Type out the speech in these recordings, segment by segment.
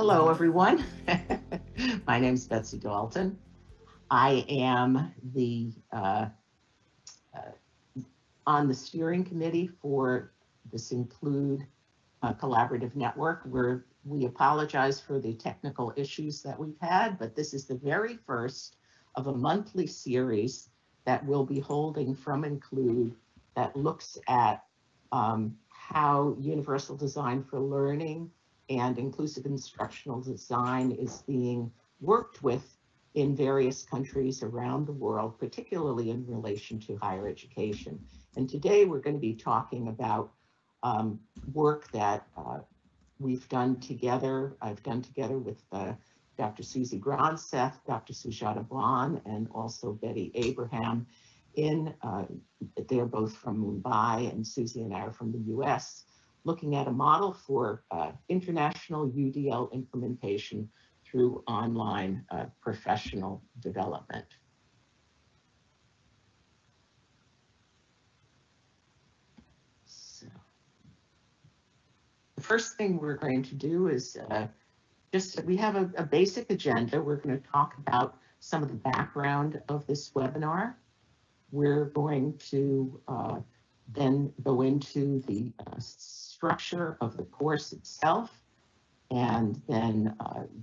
Hello, everyone. My name is Betsy Dalton. I am the on the steering committee for this Include Collaborative Network, where we apologize for the technical issues that we've had, but this is the very first of a monthly series that we'll be holding from Include that looks at how universal design for learning and inclusive instructional design is being worked with in various countries around the world, particularly in relation to higher education. And today we're going to be talking about work that we've done together. I've done together with Dr. Susie Gronseth, Dr. Sujata Bhan, and also Betty Abraham. They're both from Mumbai, and Susie and I are from the US, looking at a model for international UDL implementation through online professional development. So, the first thing we're going to do is we have a basic agenda. We're going to talk about some of the background of this webinar. We're going to then go into the structure of the course itself, and then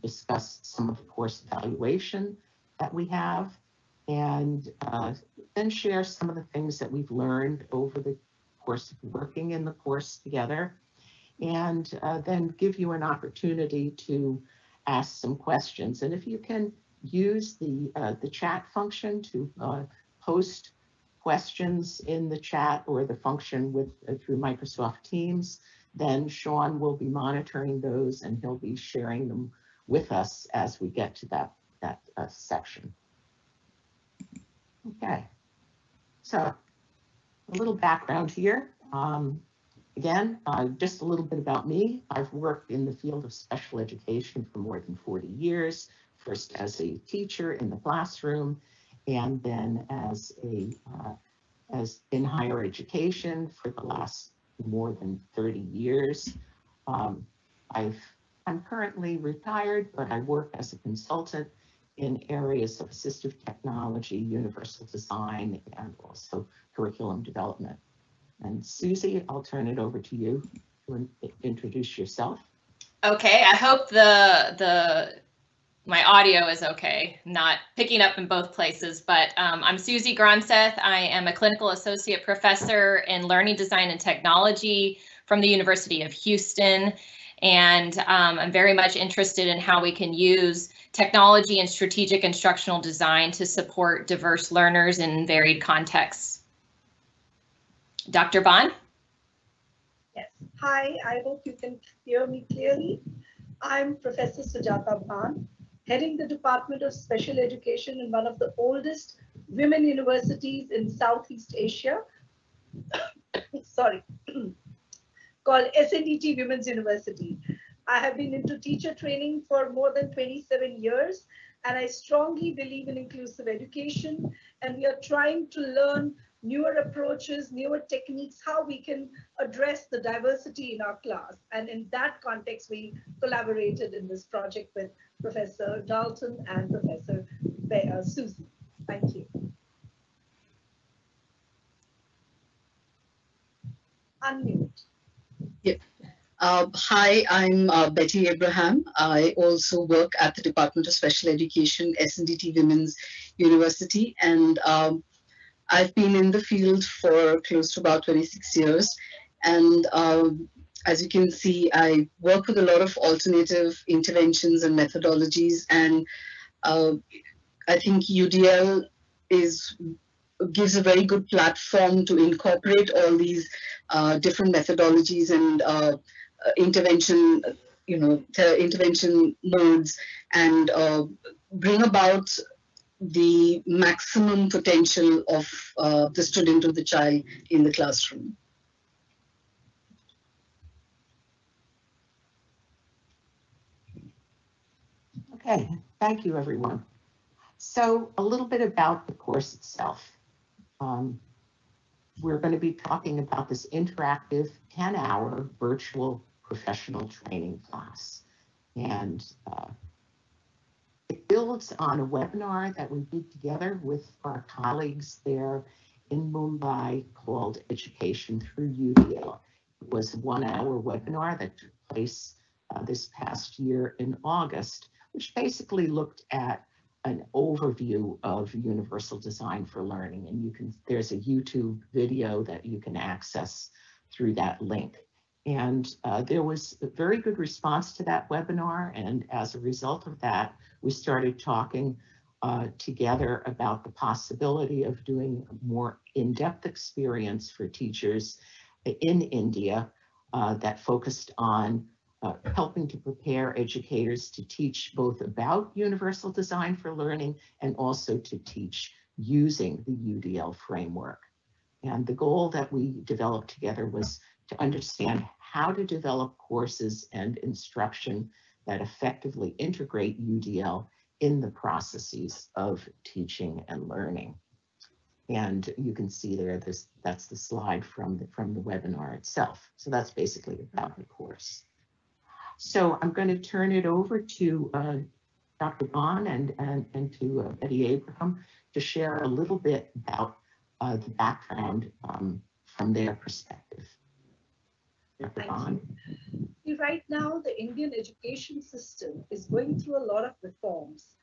discuss some of the course evaluation that we have, and then share some of the things that we've learned over the course of working in the course together, and then give you an opportunity to ask some questions. And if you can use the chat function to post questions in the chat or the function through Microsoft Teams, then Sean will be monitoring those and he'll be sharing them with us as we get to that section. Okay, so a little background here. Again, just a little bit about me. I've worked in the field of special education for more than 40 years, first as a teacher in the classroom, and then as in higher education for the last more than 30 years. I'm currently retired, but I work as a consultant in areas of assistive technology, universal design, and also curriculum development. And Susie, I'll turn it over to you to introduce yourself. Okay, I hope my audio is okay, not picking up in both places, but I'm Susie Gronseth. I am a clinical associate professor in learning design and technology from the University of Houston. And I'm very much interested in how we can use technology and strategic instructional design to support diverse learners in varied contexts. Dr. Bhan? Yes, hi, I hope you can hear me clearly. I'm Professor Sujata Bhan, heading the Department of Special Education in one of the oldest women universities in Southeast Asia, sorry, called SNDT Women's University. I have been into teacher training for more than 27 years, and I strongly believe in inclusive education, and we are trying to learn newer approaches, newer techniques, how we can address the diversity in our class. And in that context, we collaborated in this project with Professor Dalton and Professor Susie. Thank you. Unmute. Yeah. Hi, I'm Betty Abraham. I also work at the Department of Special Education, SNDT Women's University, and I've been in the field for close to about 26 years. And as you can see, I work with a lot of alternative interventions and methodologies. And I think UDL gives a very good platform to incorporate all these different methodologies and intervention, intervention modes, and bring about the maximum potential of the student or the child in the classroom. Okay, thank you, everyone. So a little bit about the course itself. We're going to be talking about this interactive 10-hour virtual professional training class. And it builds on a webinar that we did together with our colleagues there in Mumbai called Education Through UDL. It was a 1-hour webinar that took place this past year in August, which basically looked at an overview of universal design for learning. And there's a YouTube video that you can access through that link. And there was a very good response to that webinar. And as a result of that, we started talking together about the possibility of doing a more in-depth experience for teachers in India that focused on helping to prepare educators to teach both about universal design for learning and also to teach using the UDL framework. And the goal that we developed together was to understand how to develop courses and instruction that effectively integrate UDL in the processes of teaching and learning. And you can see there, that's the slide from the webinar itself. So that's basically about the course. So I'm going to turn it over to Dr. Bhan and to Betty Abraham to share a little bit about the background from their perspective. Dr. Bhan. Right now, the Indian education system is going through a lot of reforms.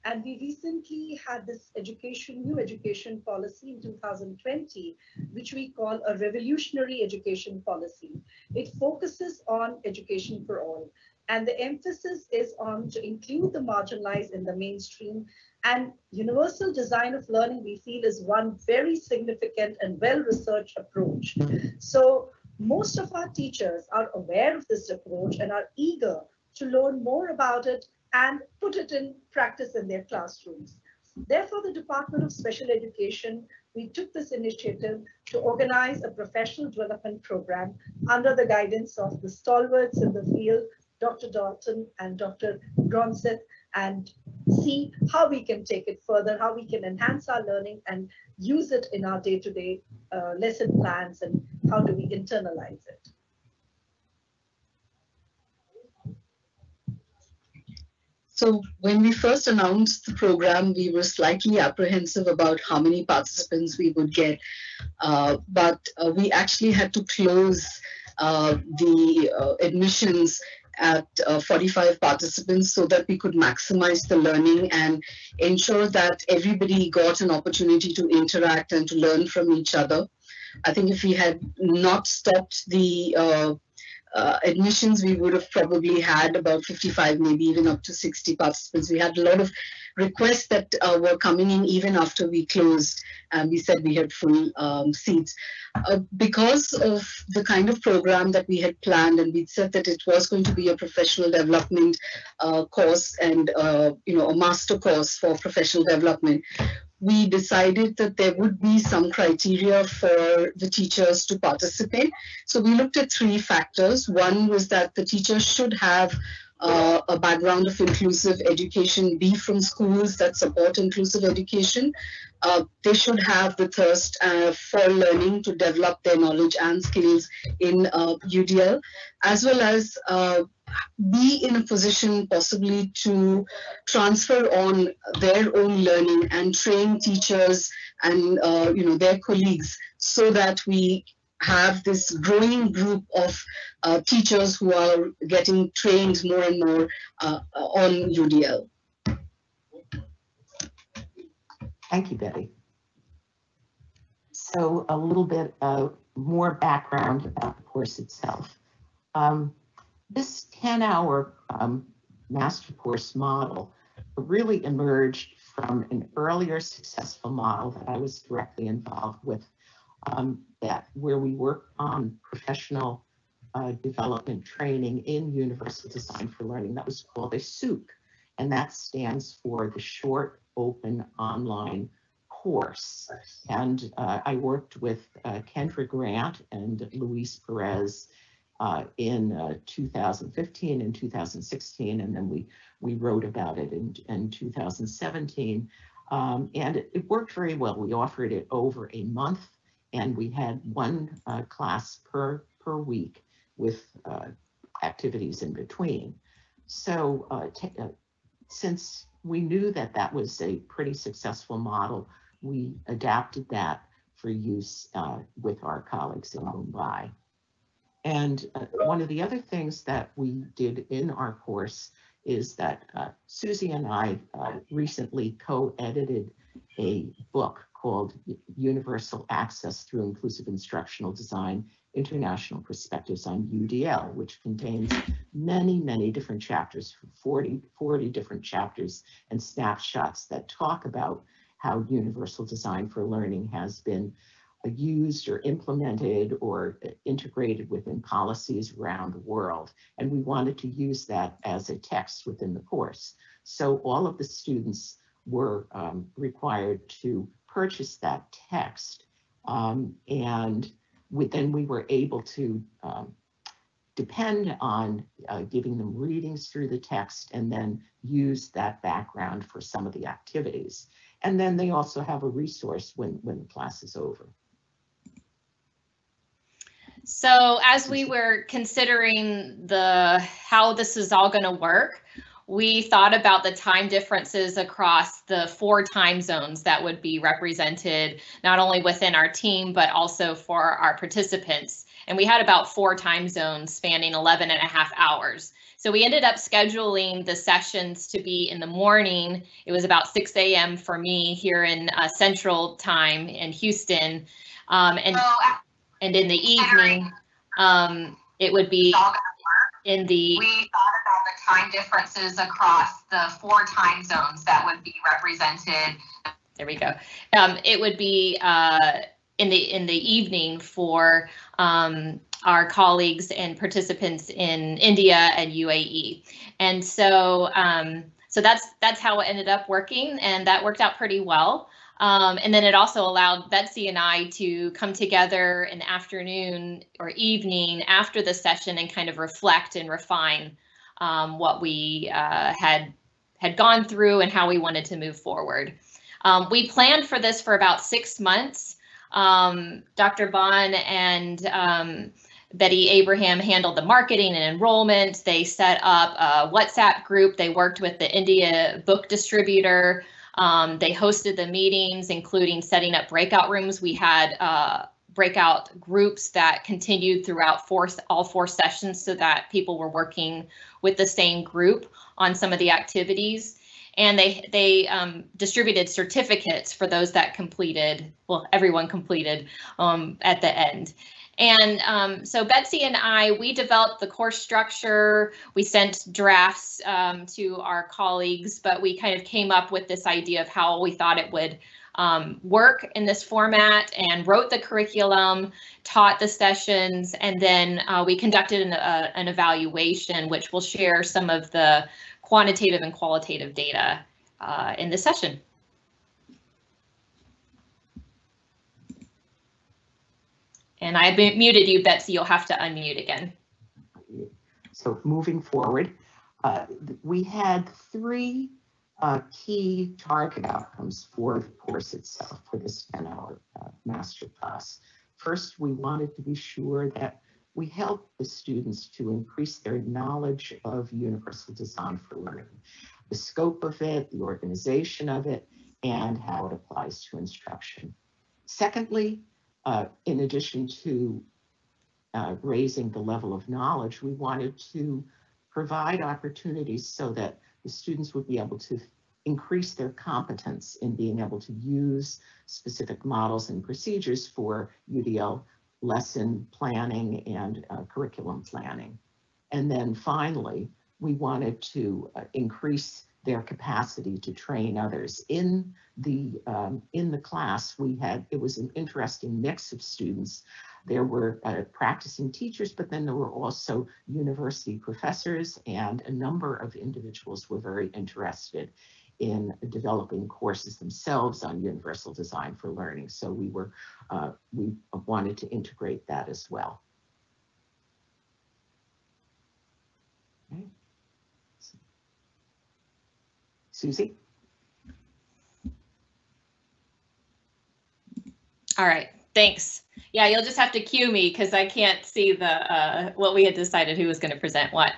And we recently had this new education policy in 2020, which we call a revolutionary education policy. It focuses on education for all. And the emphasis is on to include the marginalized in the mainstream. And universal design of learning, we feel, is one very significant and well-researched approach. So most of our teachers are aware of this approach and are eager to learn more about it and put it in practice in their classrooms. Therefore, the Department of Special Education, we took this initiative to organize a professional development program under the guidance of the stalwarts in the field, Dr. Dalton and Dr. Gronseth, and see how we can take it further, how we can enhance our learning and use it in our day-to-day lesson plans, and how do we internalize it. So when we first announced the program, we were slightly apprehensive about how many participants we would get, but we actually had to close the admissions at 45 participants so that we could maximize the learning and ensure that everybody got an opportunity to interact and to learn from each other. I think if we had not stopped the admissions, we would have probably had about 55, maybe even up to 60 participants. We had a lot of requests that were coming in even after we closed, and we said we had full seats. Because of the kind of program that we had planned, and we said that it was going to be a professional development course and a master course for professional development, we decided that there would be some criteria for the teachers to participate. So we looked at 3 factors. One was that the teachers should have a background of inclusive education, be from schools that support inclusive education. They should have the thirst for learning to develop their knowledge and skills in UDL, as well as be in a position possibly to transfer on their own learning and train teachers and their colleagues, so that we have this growing group of teachers who are getting trained more and more on UDL. Thank you, Betty. So a little bit more background about the course itself. This 10-hour master course model really emerged from an earlier successful model that I was directly involved with, where we worked on professional development training in universal design for learning. That was called a SOOC, and that stands for the Short Open Online Course. And I worked with Kendra Grant and Luis Perez in 2015 and 2016, and then we wrote about it in 2017. And it worked very well. We offered it over a month, and we had one class per week with activities in between. So since we knew that that was a pretty successful model, we adapted that for use with our colleagues in Mumbai. And one of the other things that we did in our course is that Susie and I recently co-edited a book called Universal Access Through Inclusive Instructional Design, International Perspectives on UDL, which contains many, many different chapters, 40 different chapters and snapshots that talk about how universal design for learning has been used or implemented or integrated within policies around the world. And we wanted to use that as a text within the course. So all of the students were required to purchase that text. And then we were able to depend on giving them readings through the text and then use that background for some of the activities. And then they also have a resource when the class is over. So as we were considering how this is all going to work, we thought about the time differences across the 4 time zones that would be represented not only within our team, but also for our participants. And we had about 4 time zones spanning 11.5 hours. So we ended up scheduling the sessions to be in the morning. It was about 6 a.m. for me here in Central Time in Houston. And in the evening, it would be in the... We thought about the time differences across the 4 time zones that would be represented. There we go. It would be in the evening for our colleagues and participants in India and UAE. And so so that's how it ended up working, and that worked out pretty well. And then it also allowed Betsy and I to come together in the afternoon or evening after the session and kind of reflect and refine what we had gone through and how we wanted to move forward. We planned for this for about 6 months. Dr. Bhan and Betty Abraham handled the marketing and enrollment. They set up a WhatsApp group. They worked with the India book distributor. They hosted the meetings, including setting up breakout rooms. We had breakout groups that continued throughout all 4 sessions so that people were working with the same group on some of the activities. And they distributed certificates for those that completed, well, everyone completed at the end. And so Betsy and we developed the course structure. We sent drafts to our colleagues, but we kind of came up with this idea of how we thought it would work in this format and wrote the curriculum, taught the sessions, and then we conducted an evaluation, which will share some of the quantitative and qualitative data in this session. And I muted you, Betsy. You'll have to unmute again. So moving forward, we had 3 key target outcomes for the course itself, for this 10-hour masterclass. First, we wanted to be sure that we help the students to increase their knowledge of universal design for learning, the scope of it, the organization of it, and how it applies to instruction. Secondly, in addition to raising the level of knowledge, we wanted to provide opportunities so that the students would be able to increase their competence in being able to use specific models and procedures for UDL lesson planning and curriculum planning. And then finally, we wanted to increase their capacity to train others. In the class, it was an interesting mix of students. There were practicing teachers, but then there were also university professors, and a number of individuals were very interested in developing courses themselves on universal design for learning. So we wanted to integrate that as well. Okay. Susie? All right. Thanks. Yeah, you'll just have to cue me because I can't see the what we had decided who was going to present what.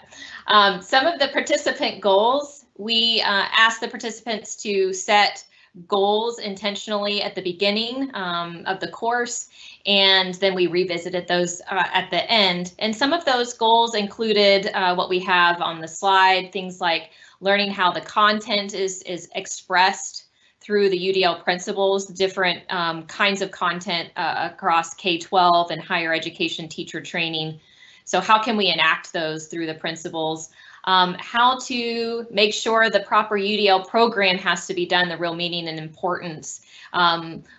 Some of the participant goals, we asked the participants to set goals intentionally at the beginning of the course, and then we revisited those at the end. And some of those goals included what we have on the slide, things like learning how the content is expressed through the UDL principles, different kinds of content across K-12 and higher education teacher training. So how can we enact those through the principles? How to make sure the proper UDL program has to be done, the real meaning and importance.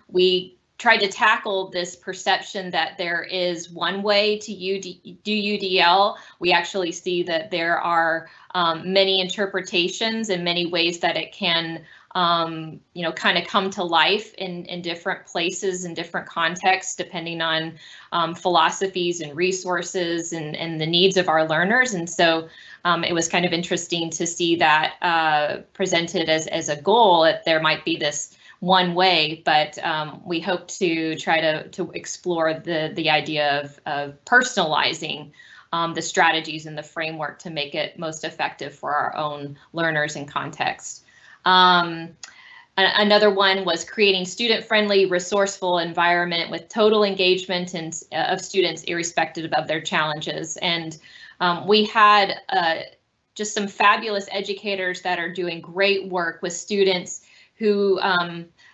We tried to tackle this perception that there is one way to do UDL. We actually see that there are many interpretations and many ways that it can kind of come to life in different places and different contexts, depending on philosophies and resources and the needs of our learners. And so it was kind of interesting to see that presented as a goal, that there might be this one way, but we hope to try to explore the idea of personalizing the strategies and the framework to make it most effective for our own learners and context. Another one was creating student-friendly, resourceful environment with total engagement of students irrespective of their challenges. And we had just some fabulous educators that are doing great work with students who,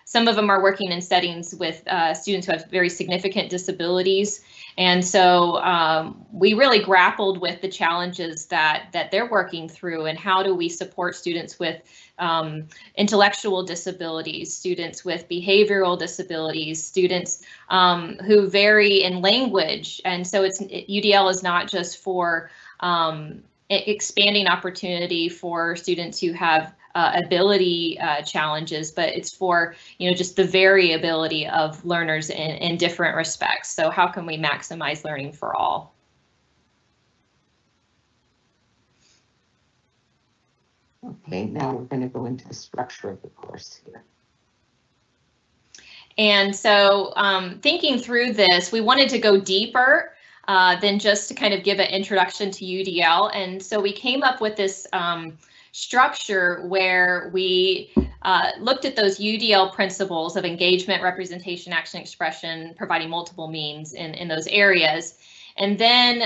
some of them are working in settings with students who have very significant disabilities. And so we really grappled with the challenges that they're working through, and how do we support students with intellectual disabilities, students with behavioral disabilities, students who vary in language. And so UDL is not just for expanding opportunity for students who have ability challenges, but it's for just the variability of learners in different respects. So how can we maximize learning for all? Okay, now we're going to go into the structure of the course here. And so thinking through this, we wanted to go deeper than just to kind of give an introduction to UDL. And so we came up with this structure where we looked at those UDL principles of engagement, representation, action, expression, providing multiple means in those areas. And then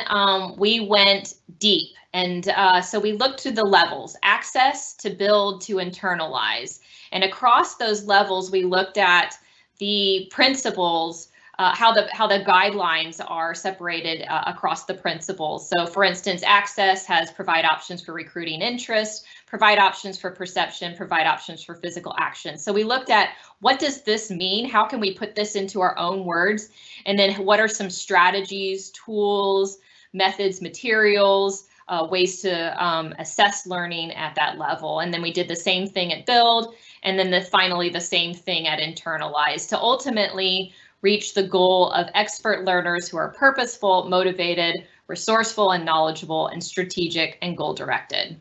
we went deep. And so we looked to the levels: access, to build, to internalize. And across those levels, we looked at the principles, how the guidelines are separated across the principles. So for instance, access has provide options for recruiting interest, provide options for perception, provide options for physical action. So we looked at, what does this mean? How can we put this into our own words? And then what are some strategies, tools, methods, materials, ways to assess learning at that level? And then we did the same thing at build, and then finally the same thing at internalize, to ultimately reach the goal of expert learners who are purposeful, motivated, resourceful, and knowledgeable, and strategic and goal-directed.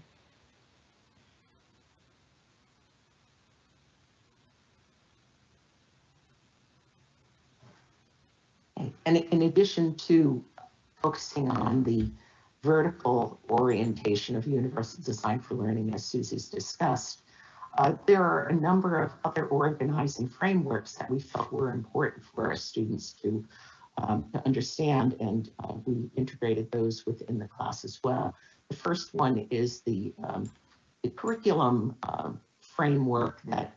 And in addition to focusing on the vertical orientation of universal design for learning, as Susie's discussed, there are a number of other organizing frameworks that we felt were important for our students to understand, and we integrated those within the class as well. The first one is the curriculum framework that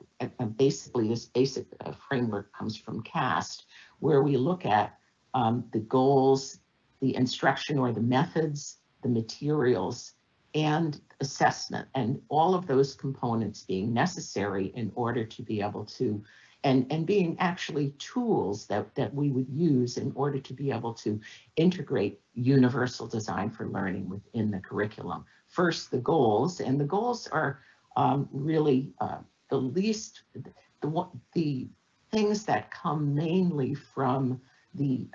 basically this basic framework comes from CAST, where we look at the goals, the instruction or the methods, the materials, and assessment, and all of those components being necessary in order to be able to, and being actually tools that we would use in order to be able to integrate universal design for learning within the curriculum. First, the goals, and the goals are really the things that come mainly from the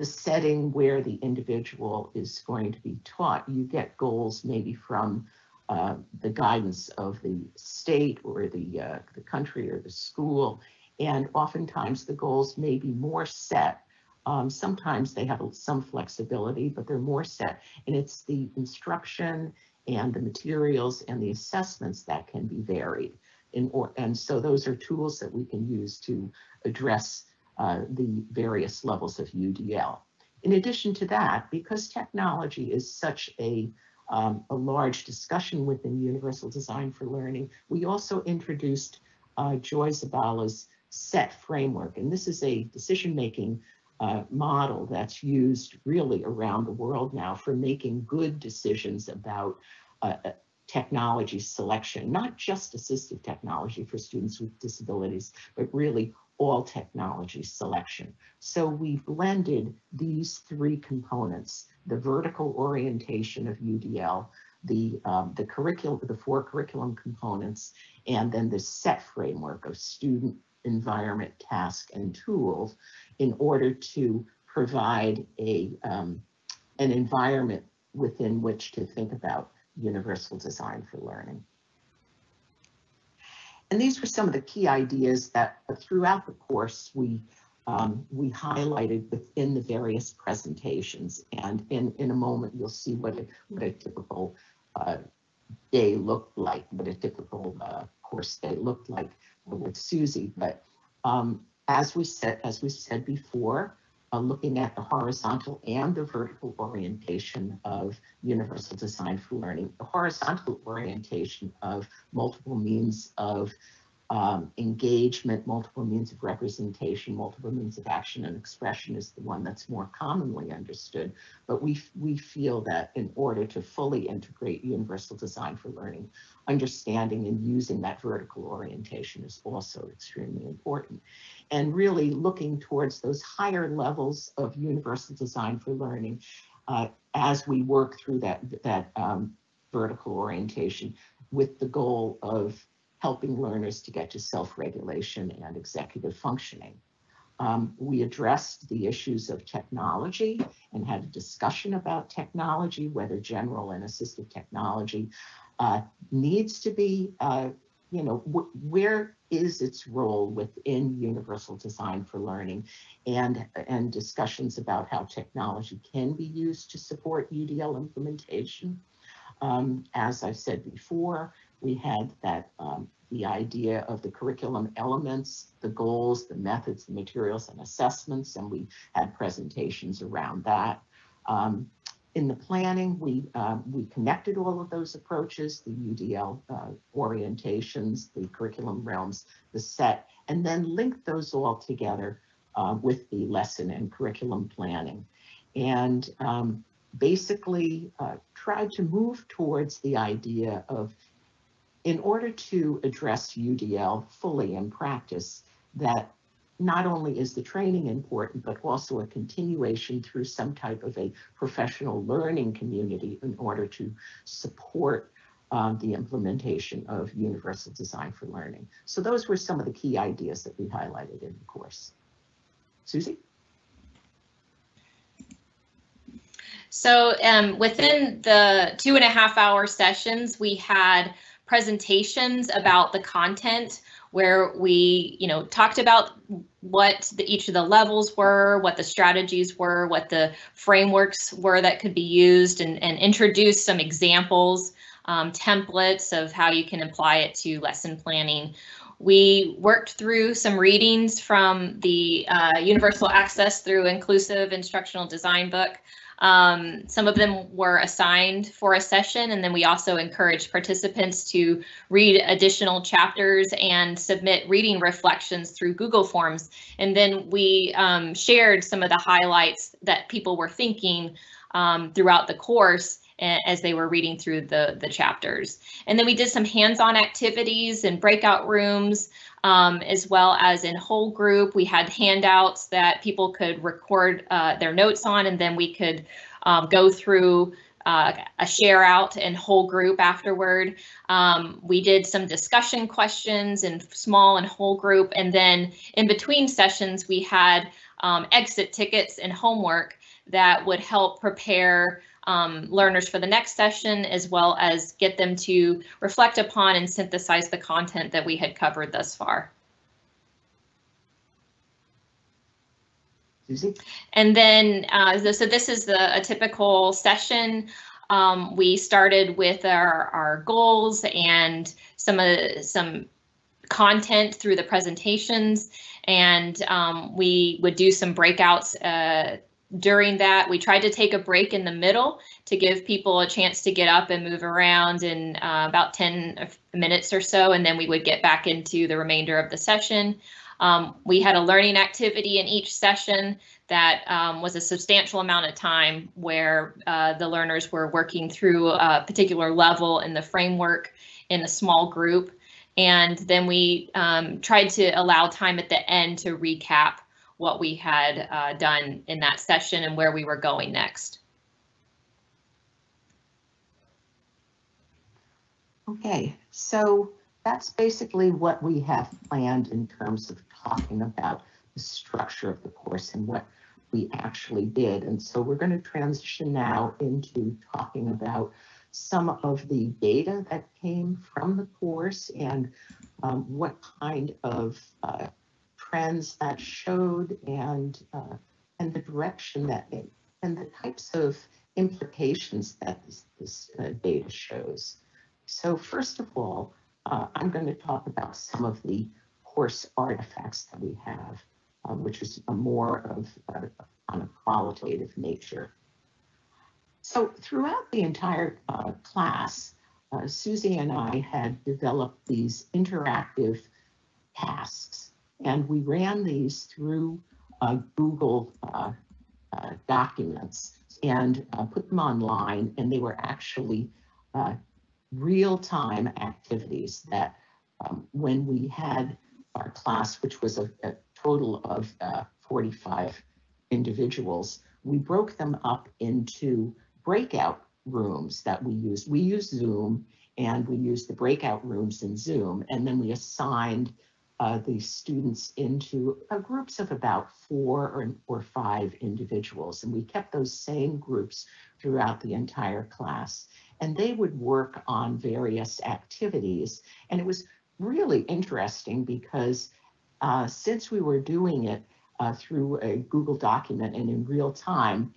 setting where the individual is going to be taught. You get goals maybe from the guidance of the state or the country or the school, And oftentimes the goals may be more set. Sometimes they have some flexibility, but they're more set. And it's the instruction and the materials and the assessments that can be varied. And so those are tools that we can use to address the various levels of UDL. In addition to that, because technology is such a large discussion within Universal Design for Learning, we also introduced Joy Zabala's SET framework. And this is a decision-making model that's used really around the world now for making good decisions about technology selection, not just assistive technology for students with disabilities, but really all technology selection. So we blended these three components: the vertical orientation of UDL, the curriculum, the four curriculum components, and then the SET framework of student, environment, task, and tools, in order to provide an environment within which to think about Universal Design for Learning. And these were some of the key ideas that throughout the course we highlighted within the various presentations. And in a moment, you'll see what a typical day looked like, what a typical course day looked like with Susie. But as we said before, looking at the horizontal and the vertical orientation of Universal Design for Learning, the horizontal orientation of multiple means of engagement, multiple means of representation, multiple means of action and expression is the one that's more commonly understood. But we feel that in order to fully integrate Universal Design for Learning, understanding and using that vertical orientation is also extremely important. And really looking towards those higher levels of Universal Design for Learning as we work through that vertical orientation, with the goal of helping learners to get to self-regulation and executive functioning. We addressed the issues of technology and had a discussion about technology, whether general and assistive technology needs to be, where is its role within Universal Design for Learning, and discussions about how technology can be used to support UDL implementation. As I've said before, we had that the idea of the curriculum elements, the goals, the methods, the materials, and assessments, and we had presentations around that. In the planning, we connected all of those approaches, the UDL orientations, the curriculum realms, the SET, and then linked those all together with the lesson and curriculum planning. And basically tried to move towards the idea of, in order to address UDL fully in practice, that not only is the training important, but also a continuation through some type of a professional learning community in order to support the implementation of Universal Design for Learning. So those were some of the key ideas that we highlighted in the course. Susie? So within the 2.5-hour sessions, we had presentations about the content, where we, talked about what each of the levels were, what the strategies were, what the frameworks were that could be used, and introduced some examples, templates of how you can apply it to lesson planning. We worked through some readings from the Universal Access Through Inclusive Instructional Design book. Some of them were assigned for a session, and then we also encouraged participants to read additional chapters and submit reading reflections through Google Forms. And then we shared some of the highlights that people were thinking throughout the course as they were reading through the chapters. And then we did some hands-on activities in breakout rooms, as well as in whole group. We had handouts that people could record their notes on, and then we could go through a share out in whole group afterward. We did some discussion questions in small and whole group, and then in between sessions we had exit tickets and homework that would help prepare learners for the next session, as well as get them to reflect upon and synthesize the content that we had covered thus far. Susie? And then, so this is a typical session. We started with our goals and some content through the presentations, and we would do some breakouts during that. We tried to take a break in the middle to give people a chance to get up and move around in about 10 minutes or so, and then we would get back into the remainder of the session. We had a learning activity in each session that was a substantial amount of time where the learners were working through a particular level in the framework in a small group. And then we tried to allow time at the end to recap what we had done in that session and where we were going next. Okay, so that's basically what we have planned in terms of talking about the structure of the course and what we actually did. And so we're going to transition now into talking about some of the data that came from the course and what kind of trends that showed and the direction that it, and the types of implications that this data shows. So first of all, I'm going to talk about some of the course artifacts that we have, which is more of on a qualitative nature. So throughout the entire class, Susie and I had developed these interactive tasks, and we ran these through Google documents and put them online, and they were actually real-time activities that when we had our class, which was a total of 45 individuals, we broke them up into breakout rooms that we used. We used Zoom, and we used the breakout rooms in Zoom, and then we assigned the students into groups of about 4 or 5 individuals, and we kept those same groups throughout the entire class. And they would work on various activities, and it was really interesting because since we were doing it through a Google document and in real time,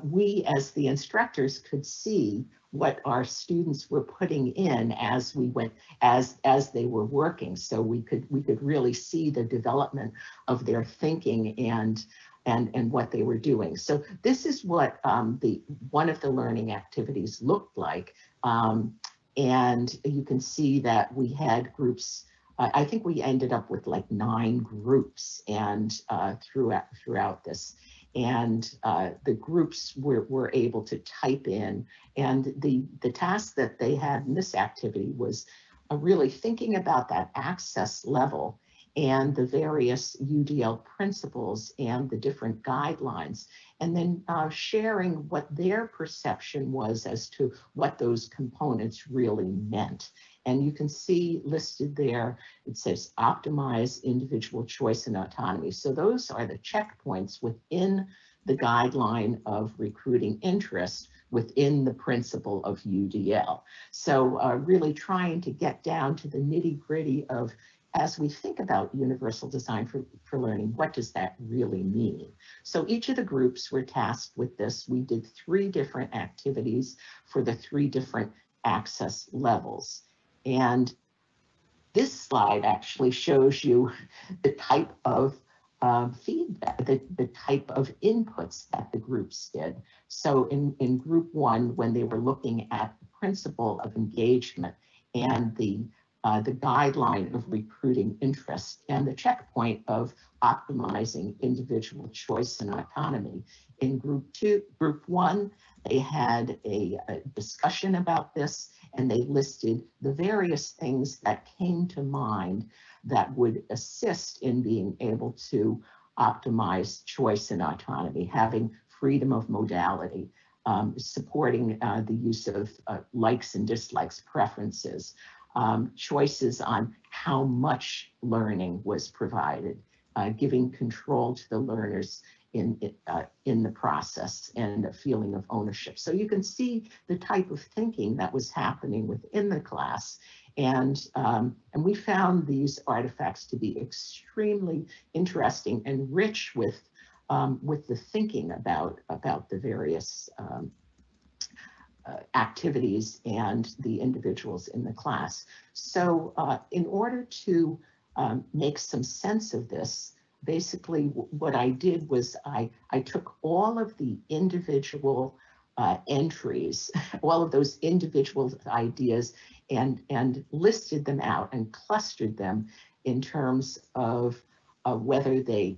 we as the instructors could see what our students were putting in as we went, as they were working. So we could really see the development of their thinking and what they were doing. So this is what one of the learning activities looked like. And you can see that we had groups. I think we ended up with like 9 groups and throughout this. And the groups were able to type in, and the task that they had in this activity was really thinking about that access level and the various UDL principles and the different guidelines, and then sharing what their perception was as to what those components really meant. And you can see listed there, it says optimize individual choice and autonomy. So those are the checkpoints within the guideline of recruiting interest within the principle of UDL. So really trying to get down to the nitty-gritty of, as we think about universal design for learning, what does that really mean? So each of the groups were tasked with this. We did 3 different activities for the 3 different access levels. And this slide actually shows you the type of feedback, the type of inputs that the groups did. So in group 1, when they were looking at the principle of engagement and the guideline of recruiting interest and the checkpoint of optimizing individual choice and autonomy. In group 1, they had a discussion about this, and they listed the various things that came to mind that would assist in being able to optimize choice and autonomy, having freedom of modality, supporting the use of likes and dislikes, preferences, choices on how much learning was provided, giving control to the learners in the process and a feeling of ownership. So you can see the type of thinking that was happening within the class. And we found these artifacts to be extremely interesting and rich with with the thinking about the various activities and the individuals in the class. So in order to make some sense of this, basically what I did was I took all of the individual entries, all of those individual ideas, and listed them out and clustered them in terms of whether they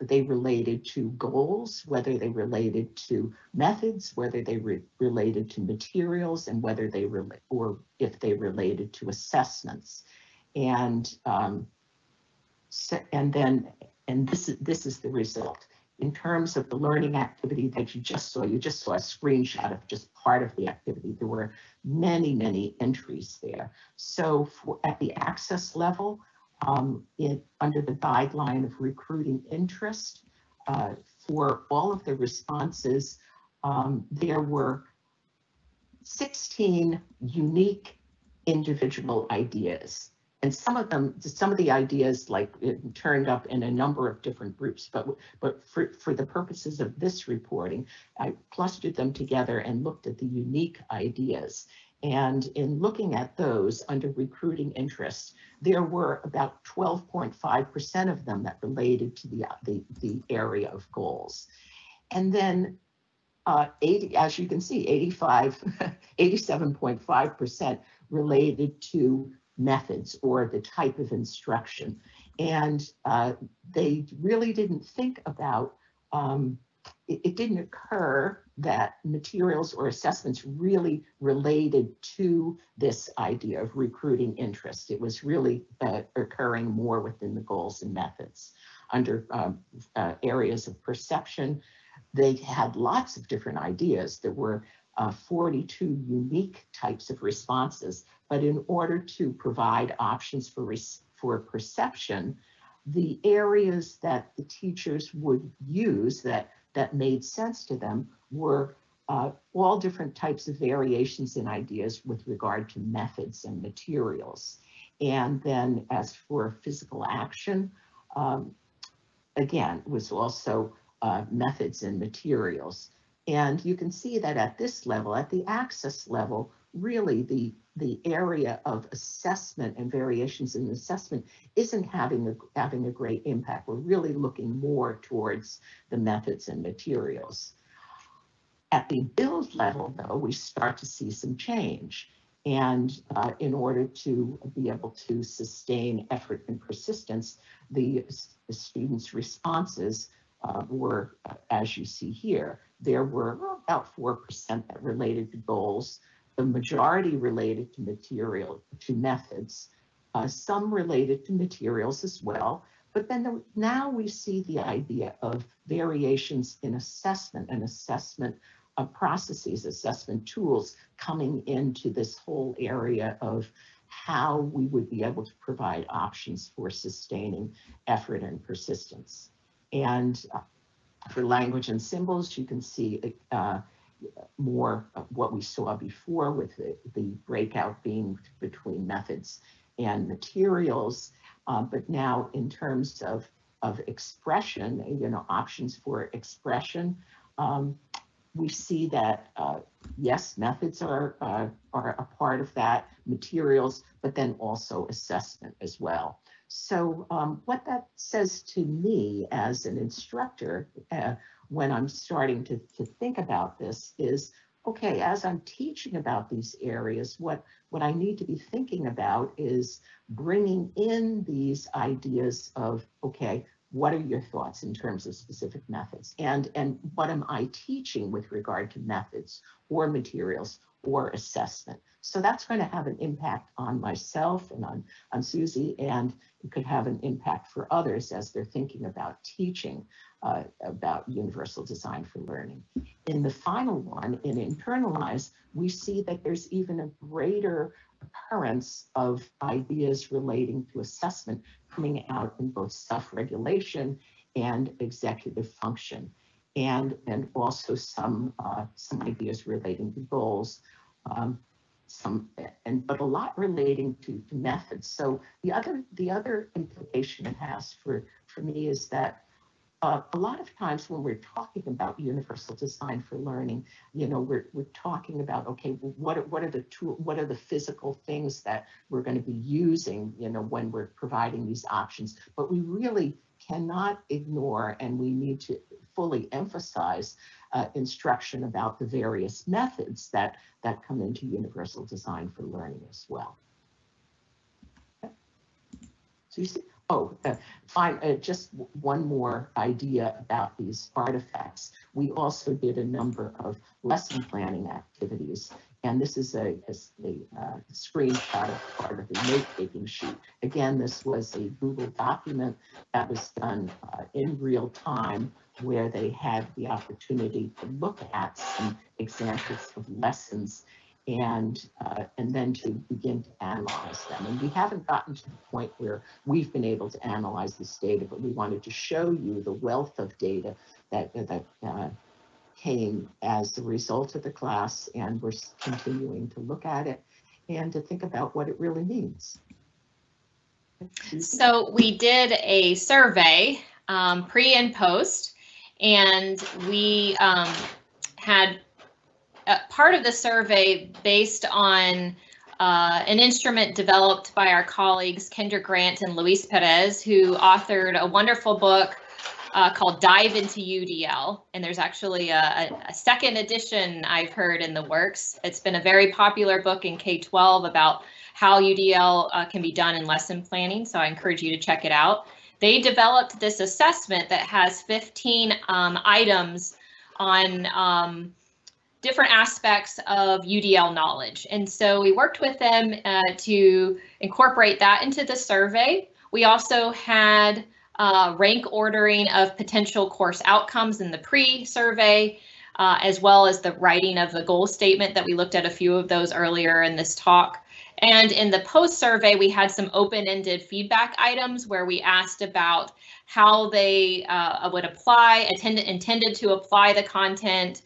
related to goals, whether they related to methods, whether they related to materials, and whether they or if they related to assessments. And this is the result. In terms of the learning activity that you just saw a screenshot of just part of the activity. There were many, many entries there. So at the access level, under the guideline of recruiting interest, for all of the responses, there were 16 unique individual ideas. And some of the ideas turned up in a number of different groups, but for the purposes of this reporting, I clustered them together and looked at the unique ideas. And in looking at those under recruiting interest, there were about 12.5% of them that related to the area of goals. And then 80, as you can see, 87.5% related to methods or the type of instruction. And they really didn't think about, it didn't occur that materials or assessments really related to this idea of recruiting interest. It was really occurring more within the goals and methods. Under areas of perception, they had lots of different ideas. There were 42 unique types of responses, but in order to provide options for perception, the areas that the teachers would use that made sense to them were all different types of variations in ideas with regard to methods and materials. And then as for physical action, again, was also methods and materials. And you can see that at this level, at the access level, really the area of assessment and variations in assessment isn't having a great impact. We're really looking more towards the methods and materials. At the build level, though, we start to see some change. And in order to be able to sustain effort and persistence, the students' responses were, as you see here, there were about 4% that related to goals, the majority related to methods, some related to materials as well. But then now we see the idea of variations in assessment and assessment processes, assessment tools coming into this whole area of how we would be able to provide options for sustaining effort and persistence. And for language and symbols, you can see more of what we saw before with the breakout being between methods and materials. But now in terms of expression, options for expression, we see that, yes, methods are a part of that, materials, but then also assessment as well. So what that says to me as an instructor when I'm starting to think about this is, okay, as I'm teaching about these areas, what I need to be thinking about is bringing in these ideas of, okay, what are your thoughts in terms of specific methods? And what am I teaching with regard to methods or materials or assessment? So that's going to have an impact on myself and on Susie, and it could have an impact for others as they're thinking about teaching about universal design for learning. In the final one, in Internalize, we see that there's even a greater occurrence of ideas relating to assessment coming out in both self-regulation and executive function, and also some ideas relating to goals, but a lot relating to methods. So the other implication it has for me is that a lot of times when we're talking about universal design for learning, we're talking about, okay, well, what are the physical things that we're going to be using, when we're providing these options. But we really cannot ignore, and we need to fully emphasize instruction about the various methods that come into universal design for learning as well. Okay. Susie? Oh, fine. Just one more idea about these artifacts. We also did a number of lesson planning activities, and this is a screenshot of part of the note-taking sheet. Again, this was a Google document that was done in real time, where they had the opportunity to look at some examples of lessons and then to begin to analyze them. And we haven't gotten to the point where we've been able to analyze this data, but we wanted to show you the wealth of data that came as a result of the class, and we're continuing to look at it and to think about what it really means. So we did a survey, pre and post, and we had part of the survey based on an instrument developed by our colleagues Kendra Grant and Luis Perez, who authored a wonderful book called Dive into UDL. And there's actually a second edition I've heard in the works. It's been a very popular book in K-12 about how UDL can be done in lesson planning. So I encourage you to check it out. They developed this assessment that has 15 items on different aspects of UDL knowledge. And so we worked with them to incorporate that into the survey. We also had rank ordering of potential course outcomes in the pre-survey, as well as the writing of the goal statement that we looked at a few of those earlier in this talk. And in the post-survey, we had some open-ended feedback items where we asked about how they would apply, intended to apply the content,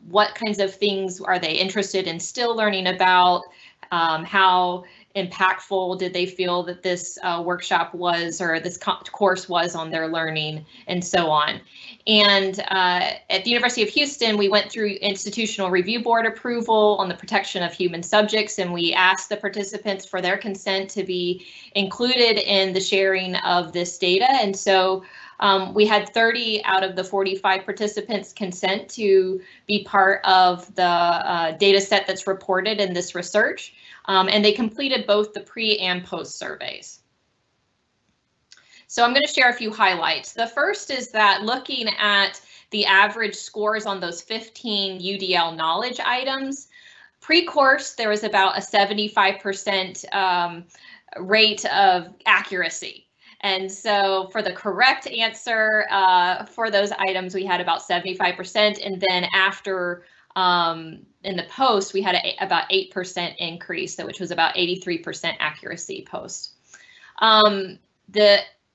what kinds of things are they interested in still learning about, how impactful did they feel that this workshop was, or this course was on their learning, and so on. And at the University of Houston, we went through institutional review board approval on the protection of human subjects, and we asked the participants for their consent to be included in the sharing of this data. And so we had 30 out of the 45 participants consent to be part of the data set that's reported in this research. And they completed both the pre and post surveys. So I'm going to share a few highlights. The first is that looking at the average scores on those 15 UDL knowledge items, pre-course, there was about a 75% rate of accuracy. And so for the correct answer for those items, we had about 75%. And then after in the post, we had about 8% increase, which was about 83% accuracy post.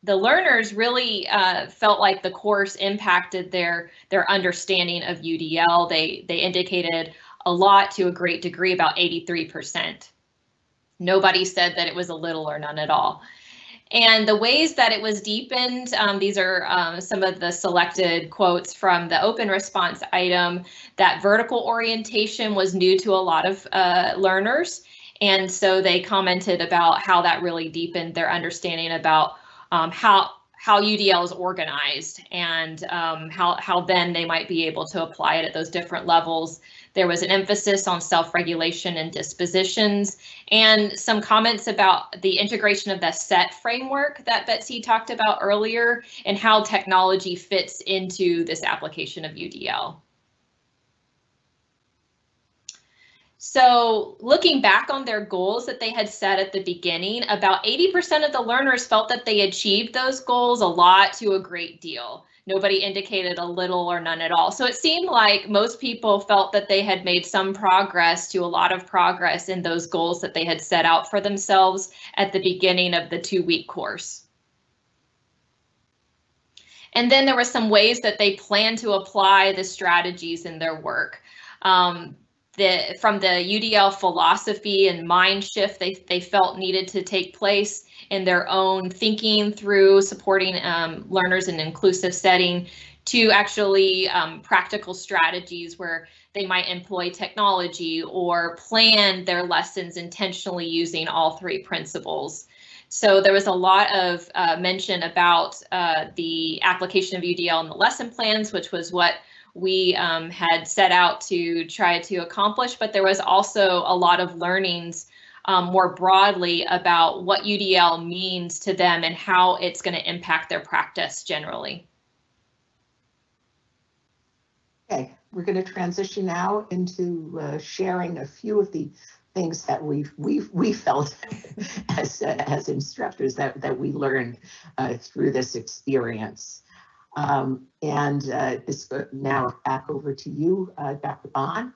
The learners really felt like the course impacted their understanding of UDL. They indicated a lot to a great degree, about 83%. Nobody said that it was a little or none at all. And the ways that it was deepened, these are some of the selected quotes from the open response item. That vertical orientation was new to a lot of learners. And so they commented about how that really deepened their understanding about how UDL is organized and how then they might be able to apply it at those different levels. There was an emphasis on self-regulation and dispositions, and some comments about the integration of the SET framework that Betsy talked about earlier and how technology fits into this application of UDL. So looking back on their goals that they had set at the beginning, about 80% of the learners felt that they achieved those goals, a lot to a great deal. Nobody indicated a little or none at all. So it seemed like most people felt that they had made some progress to a lot of progress in those goals that they had set out for themselves at the beginning of the 2-week course. And then there were some ways that they plan to apply the strategies in their work. from the UDL philosophy and mind shift they felt needed to take place in their own thinking through supporting learners in an inclusive setting, to actually practical strategies where they might employ technology or plan their lessons intentionally using all three principles. So there was a lot of mention about the application of UDL in the lesson plans, which was what we had set out to try to accomplish, but there was also a lot of learnings more broadly about what UDL means to them and how it's going to impact their practice generally. Okay, we're going to transition now into sharing a few of the things that we felt as instructors that we learned through this experience. This now back over to you, Dr. Bhan.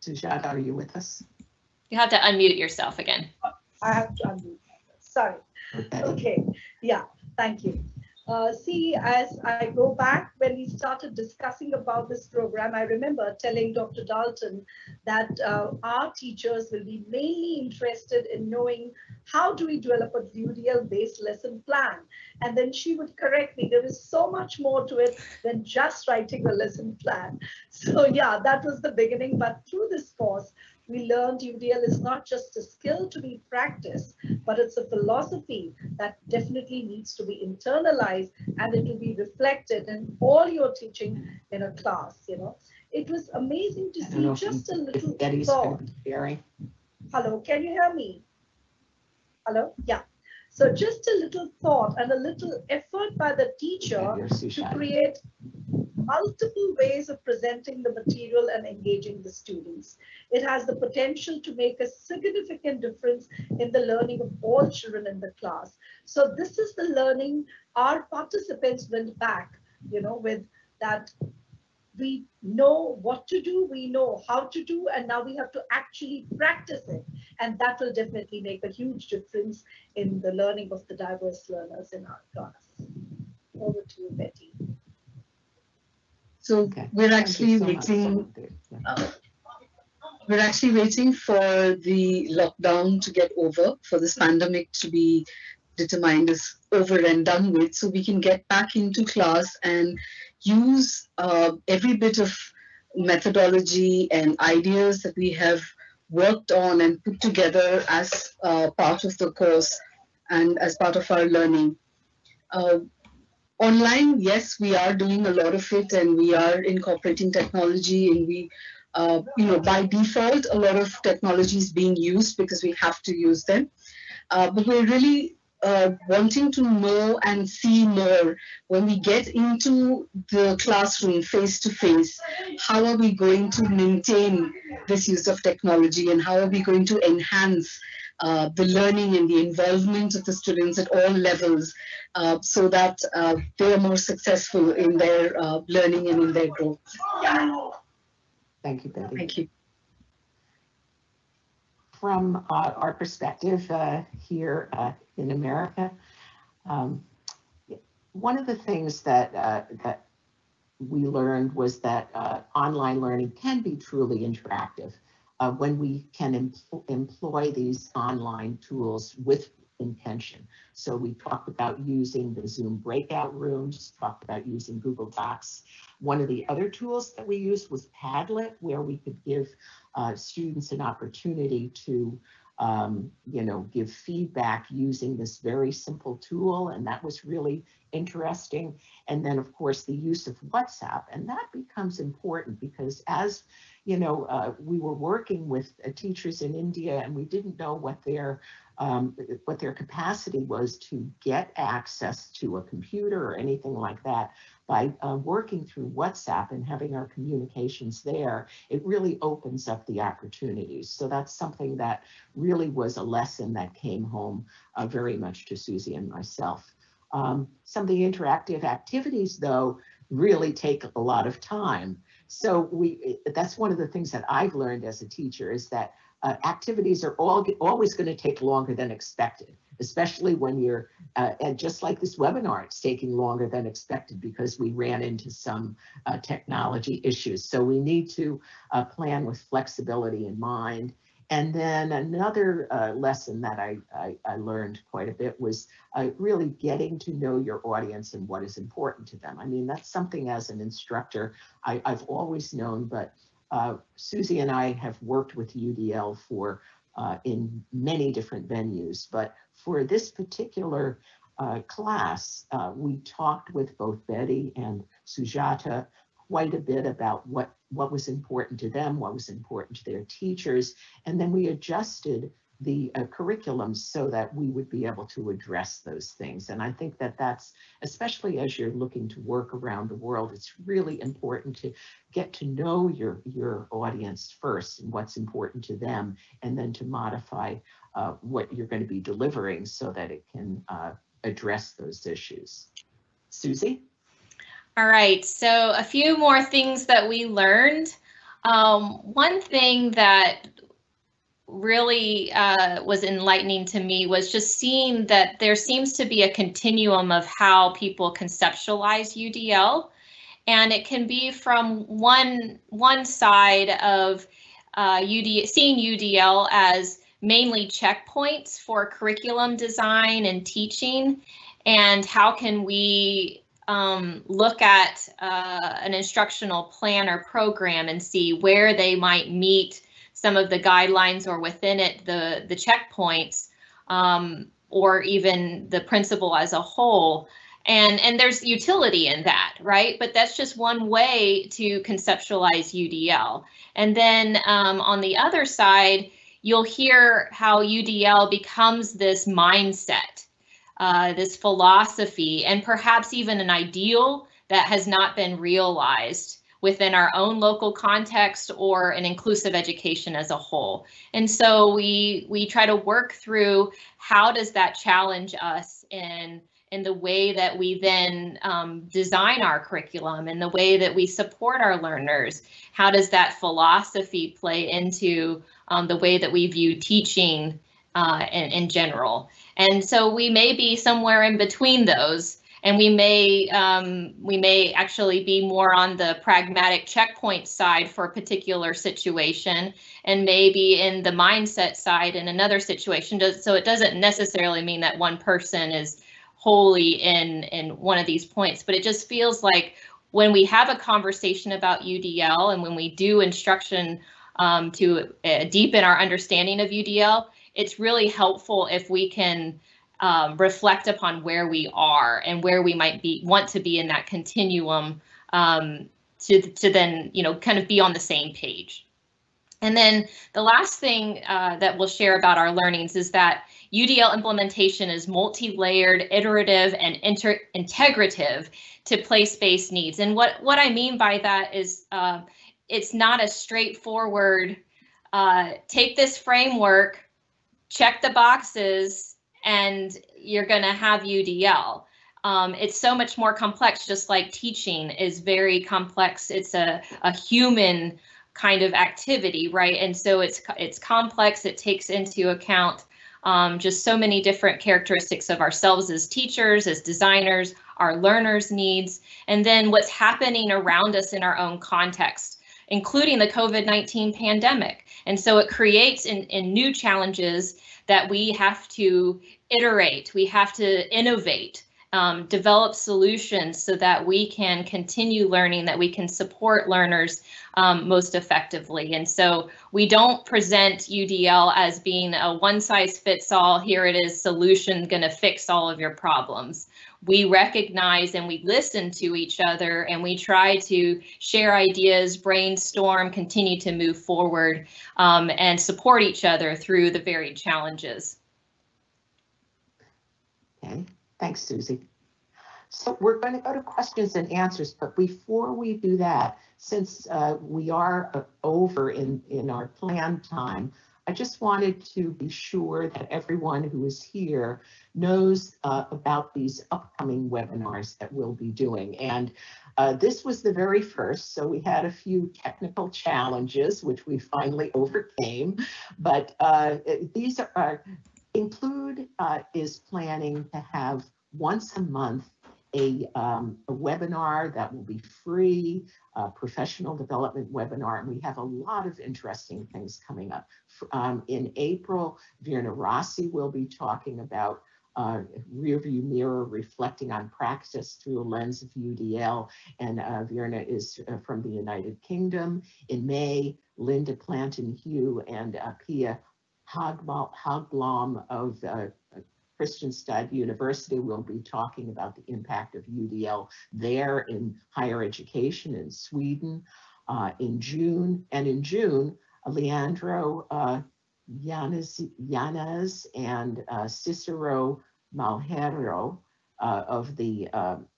Sujata, are you with us? You have to unmute yourself again. I have to unmute myself. Sorry. Okay. Yeah. Thank you. See, as I go back, when we started discussing about this program, I remember telling Dr. Dalton that our teachers will be mainly interested in knowing how do we develop a UDL-based lesson plan. And then she would correct me, there is so much more to it than just writing a lesson plan. So yeah, that was the beginning. But through this course, we learned UDL is not just a skill to be practiced, but it's a philosophy that definitely needs to be internalized, and it will be reflected in all your teaching in a class. You know, it was amazing to see just a little thought. Hello, can you hear me? Hello? Yeah. So just a little thought and a little effort by the teacher to create multiple ways of presenting the material and engaging the students. It has the potential to make a significant difference in the learning of all children in the class. So this is the learning our participants went back, you know, with that we know what to do, we know how to do, and now we have to actually practice it. And that will definitely make a huge difference in the learning of the diverse learners in our class. Over to you, Betty. So we're actually waiting. We're actually waiting for the lockdown to get over, for this pandemic to be determined as over and done with, so we can get back into class and use every bit of methodology and ideas that we have worked on and put together as part of the course and as part of our learning. Online, yes, we are doing a lot of it, and we are incorporating technology, and we, you know, by default, a lot of technology is being used because we have to use them. But we're really wanting to know and see more when we get into the classroom face to face. How are we going to maintain this use of technology, and how are we going to enhance the learning and the involvement of the students at all levels so that they are more successful in their learning and in their growth. Thank you, Betty. Thank you. From our perspective here in America, one of the things that we learned was that online learning can be truly interactive when we can employ these online tools with intention. So we talked about using the Zoom breakout rooms, talked about using Google Docs. One of the other tools that we used was Padlet, where we could give students an opportunity to you know, give feedback using this very simple tool, and that was really interesting. And then, of course, the use of WhatsApp, and that becomes important because as you know, we were working with teachers in India, and we didn't know what their capacity was to get access to a computer or anything like that. By working through WhatsApp and having our communications there, it really opens up the opportunities. So that's something that really was a lesson that came home very much to Susie and myself. Some of the interactive activities, though, really take a lot of time. So that's one of the things that I've learned as a teacher is that activities are always going to take longer than expected, especially when you're, and just like this webinar, it's taking longer than expected because we ran into some technology issues. So we need to plan with flexibility in mind. And then another lesson that I learned quite a bit was really getting to know your audience and what is important to them. I mean, that's something as an instructor I've always known, but Susie and I have worked with UDL for in many different venues, but for this particular class, we talked with both Betty and Sujata quite a bit about what was important to them, what was important to their teachers, and then we adjusted the curriculum so that we would be able to address those things. And I think that that's, especially as you're looking to work around the world, it's really important to get to know your audience first and what's important to them, and then to modify what you're going to be delivering so that it can address those issues. Susie? All right, so a few more things that we learned. One thing that really was enlightening to me was just seeing that there seems to be a continuum of how people conceptualize UDL, and it can be from one side of seeing UDL as mainly checkpoints for curriculum design and teaching, and how can we look at an instructional plan or program and see where they might meet some of the guidelines, or within it the checkpoints, or even the principle as a whole. And there's utility in that, right? But that's just one way to conceptualize UDL. And then on the other side, you'll hear how UDL becomes this mindset, this philosophy, and perhaps even an ideal that has not been realized within our own local context or an inclusive education as a whole. And so we try to work through how does that challenge us in the way that we then design our curriculum and the way that we support our learners. How does that philosophy play into the way that we view teaching in general? And so we may be somewhere in between those, and we may actually be more on the pragmatic checkpoint side for a particular situation, and maybe in the mindset side in another situation. So it doesn't necessarily mean that one person is wholly in one of these points, but it just feels like when we have a conversation about UDL and when we do instruction to deepen our understanding of UDL, it's really helpful if we can reflect upon where we are and where we might want to be in that continuum, to then, kind of be on the same page. And then the last thing that we'll share about our learnings is that UDL implementation is multi-layered, iterative, and integrative to place-based needs. And what I mean by that is it's not a straightforward, take this framework, check the boxes, and you're going to have UDL. It's so much more complex, just like teaching is very complex. It's a human kind of activity, right? And so it's complex. It takes into account just so many different characteristics of ourselves as teachers, as designers, our learners' needs, and then what's happening around us in our own context, including the COVID-19 pandemic. And so it creates in new challenges that we have to iterate, we have to innovate, develop solutions so that we can continue learning, that we can support learners most effectively. And so we don't present UDL as being a one-size-fits-all, here it is, solution gonna fix all of your problems. We recognize and we listen to each other, and we try to share ideas, brainstorm, continue to move forward, and support each other through the varied challenges. Okay, thanks, Susie. So we're going to go to questions and answers, but before we do that, since we are over in our planned time, I just wanted to be sure that everyone who is here knows about these upcoming webinars that we'll be doing. And this was the very first, so we had a few technical challenges, which we finally overcame. But these are, Include is planning to have once a month a webinar that will be free, professional development webinar, and we have a lot of interesting things coming up. In April, Virna Rossi will be talking about rearview mirror reflecting on practice through a lens of UDL, and Virna is from the United Kingdom. In May, Linda Planton-Hugh and Pia Hagblom of Kristianstad University will be talking about the impact of UDL there in higher education in Sweden in June. And in June, Leandro Yanez and Cicero Malheiro of the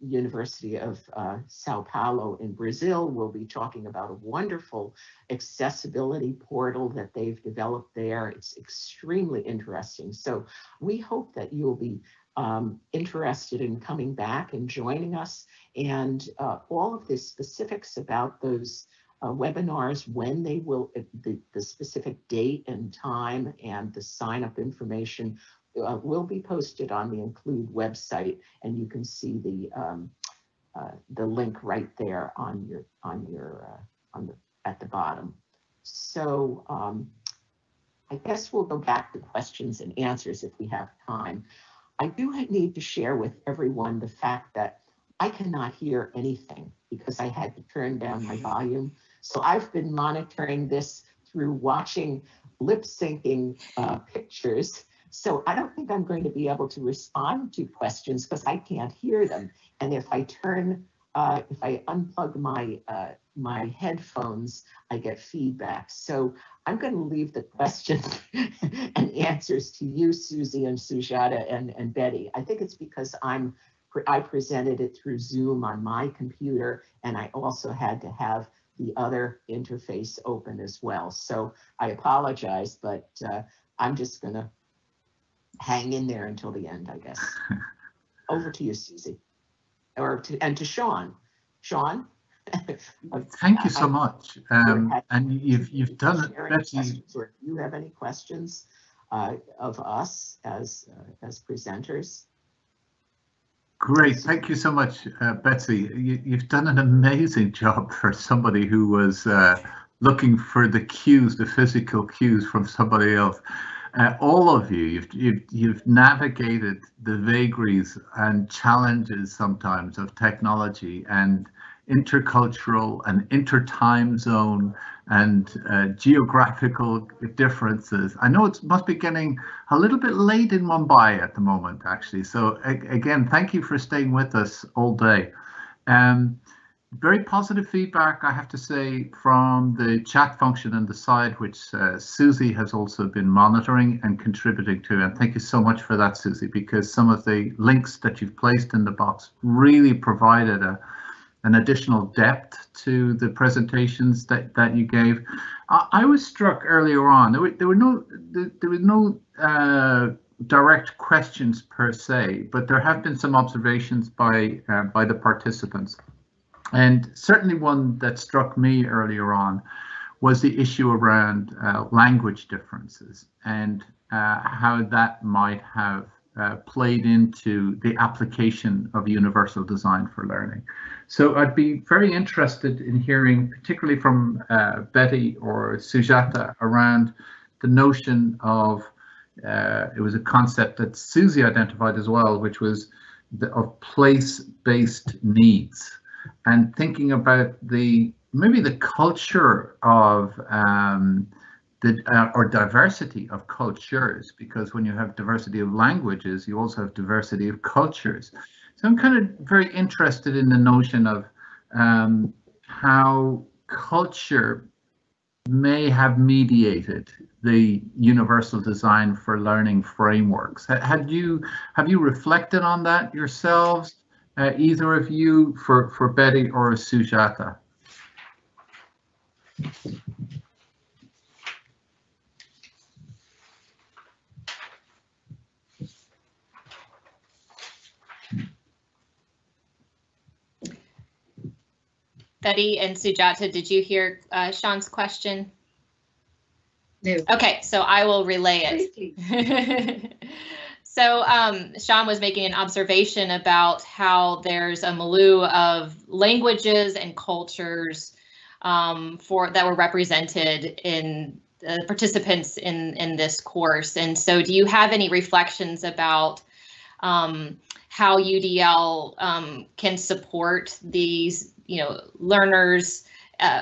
University of Sao Paulo in Brazil will be talking about a wonderful accessibility portal that they've developed there. It's extremely interesting. So we hope that you'll be interested in coming back and joining us, and all of the specifics about those webinars, when they will, the specific date and time and the sign-up information will be posted on the Include website, and you can see the link right there at the bottom. So I guess we'll go back to questions and answers if we have time. I do need to share with everyone the fact that I cannot hear anything because I had to turn down my volume. So I've been monitoring this through watching lip syncing pictures. So I don't think I'm going to be able to respond to questions because I can't hear them. And if I unplug my headphones, I get feedback. So I'm going to leave the questions and answers to you, Susie and Sujata and Betty. I think it's because I presented it through Zoom on my computer, and I also had to have the other interface open as well. So I apologize, but I'm just going to hang in there until the end, I guess. Over to you, Susie, and to Sean. Sean. Thank you so much. And you've done it, Betty. Or do you have any questions of us as presenters? Great, thank you so much, Betsy. You've done an amazing job for somebody who was looking for the cues, the physical cues from somebody else. All of you've navigated the vagaries and challenges sometimes of technology and intercultural and inter-time zone and geographical differences. I know it must be getting a little bit late in Mumbai at the moment, actually. So again, thank you for staying with us all day. Very positive feedback, I have to say, from the chat function on the side, which Susie has also been monitoring and contributing to. And thank you so much for that, Susie, because some of the links that you've placed in the box really provided an additional depth to the presentations that you gave. I was struck earlier on, there were no direct questions per se, but there have been some observations by the participants. And certainly one that struck me earlier on was the issue around language differences and how that might have played into the application of universal design for learning. So I'd be very interested in hearing, particularly from Betty or Sujata, around the notion of, it was a concept that Susie identified as well, which was of place-based needs. And thinking about maybe the culture of or diversity of cultures, because when you have diversity of languages, you also have diversity of cultures. So I'm kind of very interested in the notion of how culture may have mediated the universal design for learning frameworks. Have you reflected on that yourselves? Either of you, for Betty or Sujata? Betty and Sujata, did you hear Sean's question? No. Okay, so I will relay it. So Sean was making an observation about how there's a milieu of languages and cultures that were represented in the participants in this course. And so do you have any reflections about how UDL can support these, learners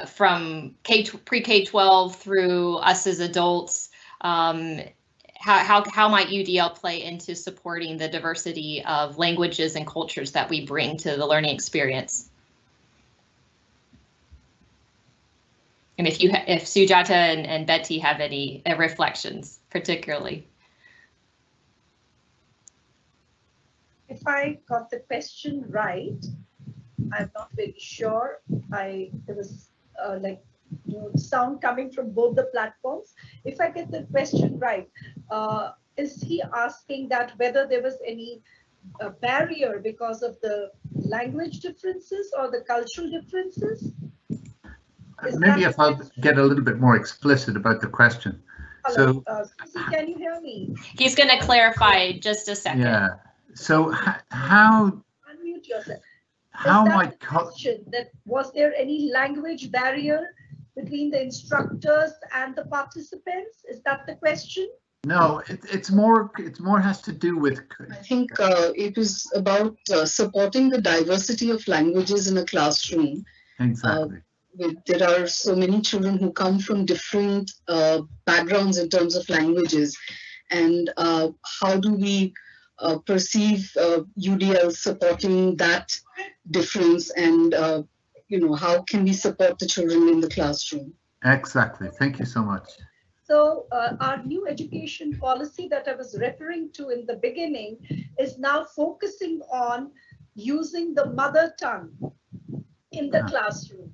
from pre-K-12 through us as adults? How might UDL play into supporting the diversity of languages and cultures that we bring to the learning experience? And if Sujata and Betty have any reflections, particularly. If I got the question right, I'm not very sure. There was sound coming from both the platforms. If I get the question right, is he asking that whether there was any barrier because of the language differences or the cultural differences? Maybe if I'll get a little bit more explicit about the question. Hello, Susie, can you hear me? He's going to clarify just a second. Yeah. So how? Unmute yourself. How might question that was there any language barrier between the instructors and the participants? Is that the question? No, it's more has to do with. I think it was about supporting the diversity of languages in a classroom. Exactly. There are so many children who come from different backgrounds in terms of languages, and how do we perceive UDL supporting that difference, and how can we support the children in the classroom? Exactly. Thank you so much. So our new education policy that I was referring to in the beginning is now focusing on using the mother tongue in the classroom,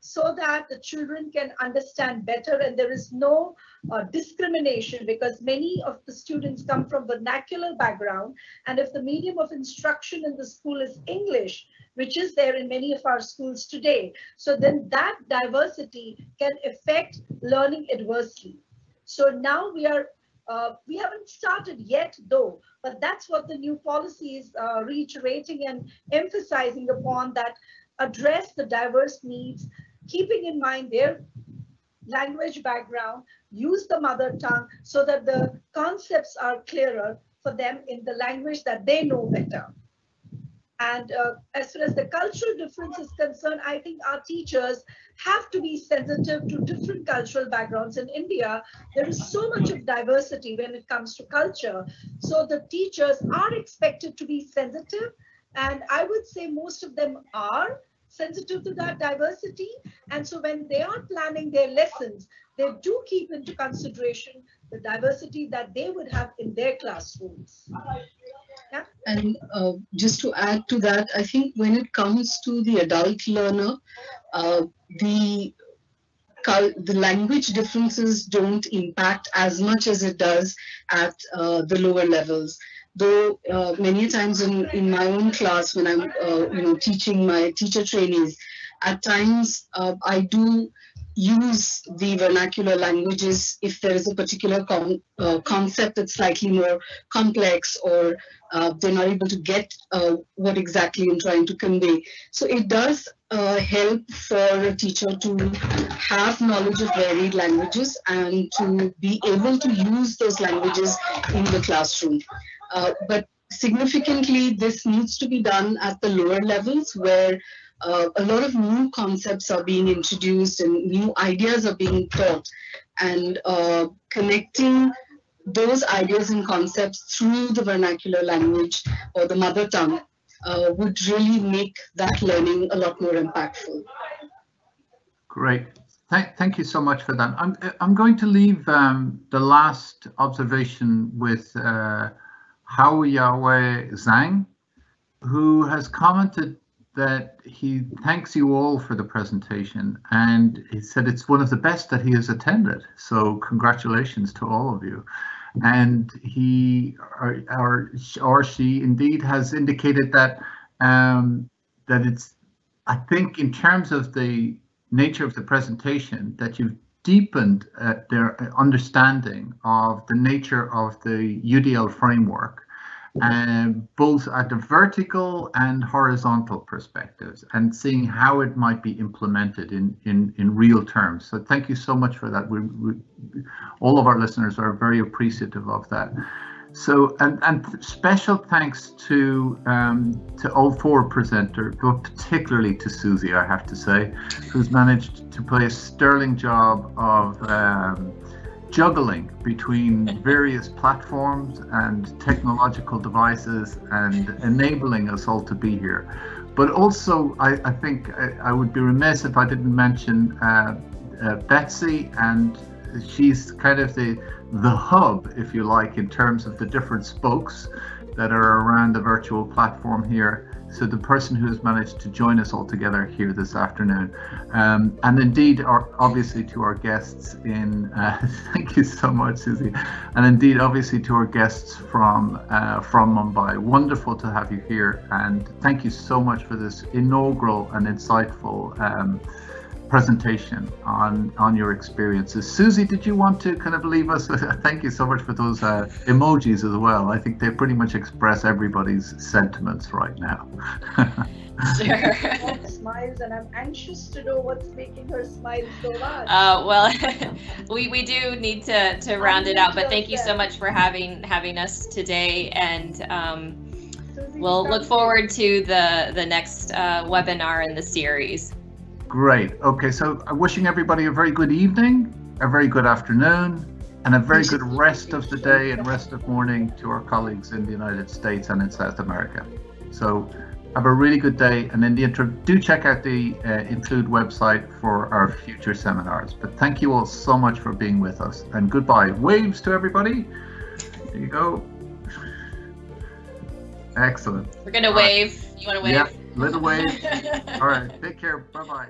so that the children can understand better and there is no discrimination, because many of the students come from vernacular background, and if the medium of instruction in the school is English, which is there in many of our schools today, so then that diversity can affect learning adversely. So now we haven't started yet though, but that's what the new policy is reiterating and emphasizing upon, that address the diverse needs, keeping in mind their language background, use the mother tongue so that the concepts are clearer for them in the language that they know better. And as far as the cultural difference is concerned, I think our teachers have to be sensitive to different cultural backgrounds. In India, there is so much of diversity when it comes to culture. So the teachers are expected to be sensitive, and I would say most of them are sensitive to that diversity. And so when they are planning their lessons, they do keep into consideration the diversity that they would have in their classrooms. Yeah. And just to add to that, I think when it comes to the adult learner, the language differences don't impact as much as it does at the lower levels. Though many times in my own class, when I'm teaching my teacher trainees, at times I do use the vernacular languages if there is a particular concept that's slightly more complex, or they're not able to get what exactly I'm trying to convey. So it does help for a teacher to have knowledge of varied languages and to be able to use those languages in the classroom. But significantly, this needs to be done at the lower levels, where a lot of new concepts are being introduced and new ideas are being taught, and connecting those ideas and concepts through the vernacular language or the mother tongue would really make that learning a lot more impactful. Great. Thank you so much for that. I'm going to leave the last observation with Hao Yahweh Zhang, who has commented that he thanks you all for the presentation, and he said it's one of the best that he has attended. So congratulations to all of you. And he or she indeed has indicated that that I think in terms of the nature of the presentation, that you've deepened their understanding of the nature of the UDL framework, both at the vertical and horizontal perspectives, and seeing how it might be implemented in real terms. So thank you so much for that. All of our listeners are very appreciative of that. So, and special thanks to all four presenters, but particularly to Susie, I have to say, who's managed to play a sterling job of juggling between various platforms and technological devices and enabling us all to be here. But also, I think I would be remiss if I didn't mention Betsy, and she's kind of the hub, if you like, in terms of the different spokes that are around the virtual platform here. So the person who has managed to join us all together here this afternoon, and indeed, obviously to our guests in, thank you so much, Susie, and indeed, obviously to our guests from Mumbai. Wonderful to have you here, and thank you so much for this inaugural and insightful presentation on your experiences. Susie, did you want to kind of leave us? Thank you so much for those emojis as well. I think they pretty much express everybody's sentiments right now. Sure. Smiles, and I'm anxious to know what's making her smile so much. Well, we do need to round it out, but thank you so much for having us today, and we'll look forward to the next webinar in the series. Great. Okay, so I'm wishing everybody a very good evening, a very good afternoon, and a very good rest of the day and rest of morning to our colleagues in the United States and in South America. So have a really good day, and in the interim, do check out the Include website for our future seminars. But thank you all so much for being with us, and goodbye. Waves to everybody. There you go. Excellent. We're gonna wave. You want to wave? Yeah, little wave. All right, take care. Bye-bye.